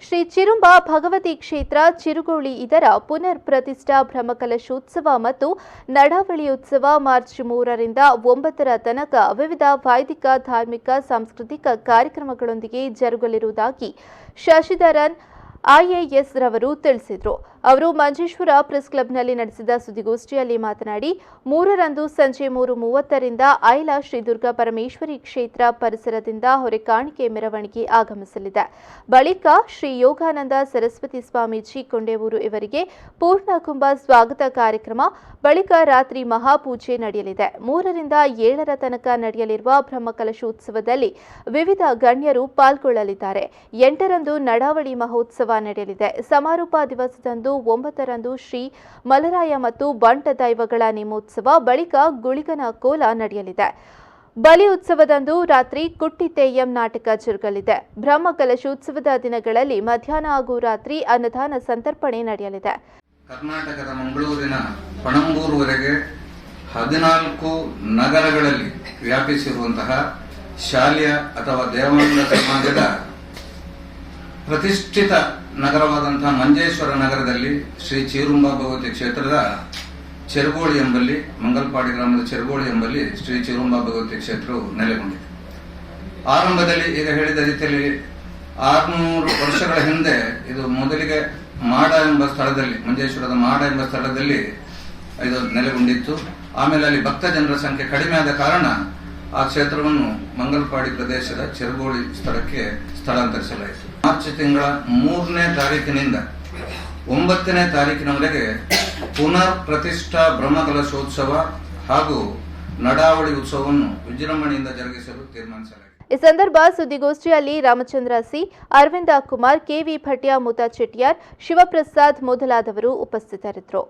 ಶ್ರೀ ಚಿರುಂಬ ಭಗವತಿ ಕ್ಷೇತ್ರ ಚಿರುಗೋಳಿ ಇದರ ಪುನರ್ ಪ್ರತಿಷ್ಠಾ ಬ್ರಹ್ಮಕಲಶೋತ್ಸವ ಮತ್ತು ನಡಾವಳಿಯೋತ್ಸವ ಮಾರ್ಚ್ 3ರಿಂದ 9ರ ತನಕ ವಿವಿಧ ವೈದಿಕ ಧಾರ್ಮಿಕ ಸಾಂಸ್ಕೃತಿಕ ಕಾರ್ಯಕ್ರಮಗಳೊಂದಿಗೆ ಜರುಗಲಿರುವುದಾಗಿ ಶಶಿಧರನ್ ಐಎಎಸ್ ರವರು ತಿಳಿಸಿದರು. ಅವರು ಮಂಜೇಶ್ವರ ಪ್ರೆಸ್ ಕ್ಲಬ್ನಲ್ಲಿ ನಡೆಸಿದ ಸುದ್ದಿಗೋಷ್ಠಿಯಲ್ಲಿ ಮಾತನಾಡಿ 3ರಂದು ಸಂಜೆ 3:30ರಿಂದ ಐಲ ಶ್ರೀ ದುರ್ಗಾ ಪರಮೇಶ್ವರಿ ಕ್ಷೇತ್ರ ಪರಿಸರದಿಂದ ಹೊರೆಕಾಣಿಕೆ ಮೆರವಣಿಗೆ ಆಗಮಿಸಲಿದೆ. ಬಳಿಕ ಶ್ರೀ ಯೋಗಾನಂದ ಸರಸ್ವತಿ ಸ್ವಾಮೀಜಿ ಕೊಂಡೇವೂರು ಇವರಿಗೆ ಪೂರ್ಣಕುಂಭ ಸ್ವಾಗತ ಕಾರ್ಯಕ್ರಮ, ಬಳಿಕ ರಾತ್ರಿ ಮಹಾಪೂಜೆ ನಡೆಯಲಿದೆ. 3ರಿಂದ 7ರ ತನಕ ನಡೆಯಲಿರುವ ಬ್ರಹ್ಮಕಲಶೋತ್ಸವದಲ್ಲಿ ವಿವಿಧ ಗಣ್ಯರು ಪಾಲ್ಗೊಳ್ಳಲಿದ್ದಾರೆ. 8ರಂದು ನಡಾವಳಿ ಮಹೋತ್ಸವ ನಡೆಯಲಿದೆ. ಸಮಾರೋಪ ದಿವಸದಂದು 9ರಂದು ಶ್ರೀ ಮಲರಾಯ ಮತ್ತು ಬಂಟ ದೈವಗಳ ನೇಮೋತ್ಸವ, ಬಳಿಕ ಗುಳಿಗನ ಕೋಲ ನಡೆಯಲಿದೆ. ಬಲಿ ಉತ್ಸವದಂದು ರಾತ್ರಿ ಕುಟ್ಟಿತೆಯ್ಯಂ ನಾಟಕ ಜರುಗಲಿದೆ. ಬ್ರಹ್ಮಕಲಶೋತ್ಸವದ ದಿನಗಳಲ್ಲಿ ಮಧ್ಯಾಹ್ನ ಹಾಗೂ ರಾತ್ರಿ ಅನ್ನದಾನ ಸಂತರ್ಪಣೆ ನಡೆಯಲಿದೆ. ಕರ್ನಾಟಕದ ಮಂಗಳೂರಿನ ಪಣಂಬೂರುವರೆಗೆ 14 ನಗರಗಳಲ್ಲಿ ವ್ಯಾಪಿಸಿರುವಂತಹ ಶಾಲೆಯ ಅಥವಾ ದೇವಾಂಗ ಸಮಾಜದ ಪ್ರತಿಷ್ಠಿತ ನಗರವಾದಂತಹ ಮಂಜೇಶ್ವರ ನಗರದಲ್ಲಿ ಶ್ರೀ ಚೇರುಂಬ ಭಗವತಿ ಕ್ಷೇತ್ರದ ಚೆರುಗೋಳಿ ಎಂಬಲ್ಲಿ, ಮಂಗಲ್ಪಾಡಿ ಗ್ರಾಮದ ಚೆರುಗೋಳಿ ಎಂಬಲ್ಲಿ ಶ್ರೀ ಚೇರುಂಬ ಭಗವತಿ ಕ್ಷೇತ್ರವು ನೆಲೆಗೊಂಡಿದೆ. ಆರಂಭದಲ್ಲಿ ಈಗ ಹೇಳಿದ ರೀತಿಯಲ್ಲಿ 600 ವರ್ಷಗಳ ಹಿಂದೆ ಇದು ಮೊದಲಿಗೆ ಮಾಡ ಎಂಬ ಸ್ಥಳದಲ್ಲಿ, ಮಂಜೇಶ್ವರದ ಮಾಡ ಎಂಬ ಸ್ಥಳದಲ್ಲಿ ಇದು ನೆಲೆಗೊಂಡಿತ್ತು. ಆಮೇಲೆ ಅಲ್ಲಿ ಭಕ್ತ ಜನರ ಸಂಖ್ಯೆ ಕಡಿಮೆ ಆದ ಕಾರಣ ಆ ಕ್ಷೇತ್ರವನ್ನು ಮಂಗಲ್ಪಾಡಿ ಪ್ರದೇಶದ ಚೆರುಗೋಳಿ ಸ್ಥಳಕ್ಕೆ ಸ್ಥಳಾಂತರಿಸಲಾಯಿತು. ಮಾರ್ಚ್ ತಿಂಗಳ 3ನೇ ತಾರೀಕಿನಿಂದ 9ನೇ ತಾರೀಕಿನವರೆಗೆ ಪುನರ್ ಪ್ರತಿಷ್ಠಾ ಬ್ರಹ್ಮಕಲಶೋತ್ಸವ ಹಾಗೂ ನಡಾವಳಿ ಉತ್ಸವವನ್ನು ವಿಜೃಂಭಣೆಯಿಂದ ಜರುಗಿಸಲು ತೀರ್ಮಾನಿಸಲಾಗಿದೆ. ಈ ಸಂದರ್ಭ ಸುದ್ದಿಗೋಷ್ಠಿಯಲ್ಲಿ ರಾಮಚಂದ್ರ ಸಿ, ಅರವಿಂದ ಕುಮಾರ್, ಕೆವಿ ಭಟ್ಯ, ಮುತಾ ಚೆಟ್ಟಿಯಾರ್, ಶಿವಪ್ರಸಾದ್ ಮೊದಲಾದವರು ಉಪಸ್ಥಿತರಿದ್ದರು.